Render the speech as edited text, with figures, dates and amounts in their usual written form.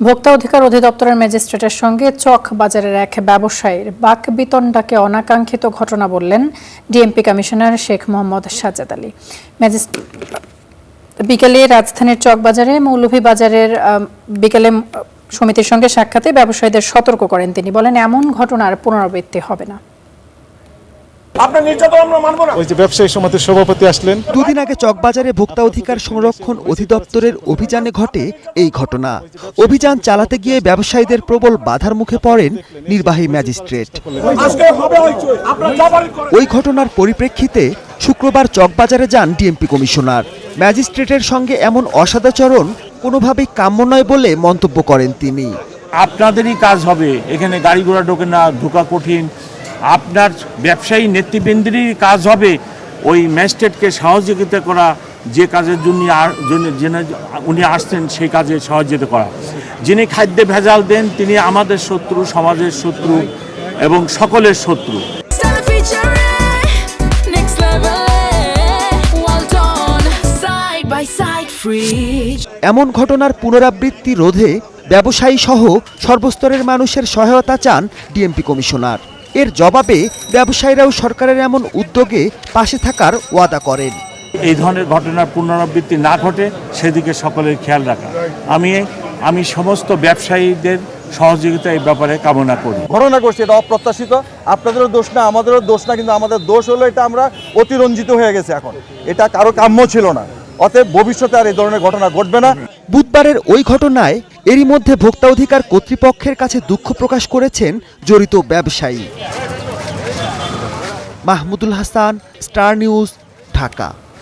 ভোক্তা অধিকার অধিদপ্তরের ম্যাজিস্ট্রেটের সঙ্গে চক বাজারের এক ব্যবসায়ীর বাকবিতণ্ডাকে অনাকাঙ্ক্ষিত ঘটনা বললেন ডিএমপি কমিশনার শেখ মোহাম্মদ সাজ্জাদ আলী। বিকেলে রাজধানীর চকবাজারে মৌলভীবাজারের বিকেলে সমিতির সঙ্গে সাক্ষাতে ব্যবসায়ীদের সতর্ক করেন তিনি। বলেন, এমন ঘটনার পুনরাবৃত্তি হবে না। ব্যবসায়ী সমিতির সভাপতি আসলেন। দুদিন আগে চকবাজারে ভোক্তা অধিকার সংরক্ষণ অধিদপ্তরের অভিযানে ঘটে এই ঘটনা। অভিযান চালাতে গিয়ে ব্যবসায়ীদের প্রবল বাধার মুখে পড়েন নির্বাহী ম্যাজিস্ট্রেট। ওই ঘটনার পরিপ্রেক্ষিতে শুক্রবার চকবাজারে যান ডিএমপি কমিশনার। ম্যাজিস্ট্রেটের সঙ্গে এমন অসদাচরণ কোনোভাবেই কাম্য নয় বলে মন্তব্য করেন তিনি। আপনাদেরই কাজ হবে, এখানে গাড়ি ঘোড়া ঢোকে না, ঢোকা কঠিন। আপনার ব্যবসায়ী নেতৃবৃন্দেরই কাজ হবে ওই ম্যাজিস্ট্রেটকে সহযোগিতা করা, যে কাজের জন্য উনি আসছেন সেই কাজে সহযোগিতা করা। যিনি খাদ্যে ভেজাল দেন তিনি আমাদের শত্রু, সমাজের শত্রু এবং সকলের শত্রু। এমন ঘটনার পুনরাবৃত্তি রোধে ব্যবসায়ী সহ সর্বস্তরের মানুষের সহায়তা চান ডিএমপি কমিশনার। এর জবাবে ব্যবসায়ীরাও সরকারের এমন উদ্যোগে পাশে থাকার ওয়াদা করেন। এই ধরনের ঘটনার পুনরাবৃত্তি না ঘটে সেদিকে সকলের খেয়াল রাখা আমি সমস্ত ব্যবসায়ীদের সহযোগিতা এই ব্যাপারে কামনা করি। ঘটনা করছে এটা অপ্রত্যাশিত, আপনাদেরও দোষ না, আমাদেরও দোষ না, কিন্তু আমাদের দোষ হলো এটা আমরা অতিরঞ্জিত হয়ে গেছে। এখন এটা কারো কাম্য ছিল না, অতএব ভবিষ্যতে আর এই ধরনের ঘটনা ঘটবে না। বুধবারের ওই ঘটনায় এরই মধ্যে ভোক্তা অধিকার কর্তৃপক্ষের কাছে দুঃখ প্রকাশ করেছেন জড়িত ব্যবসায়ী। Mahmudul Hasan, star news, Dhaka.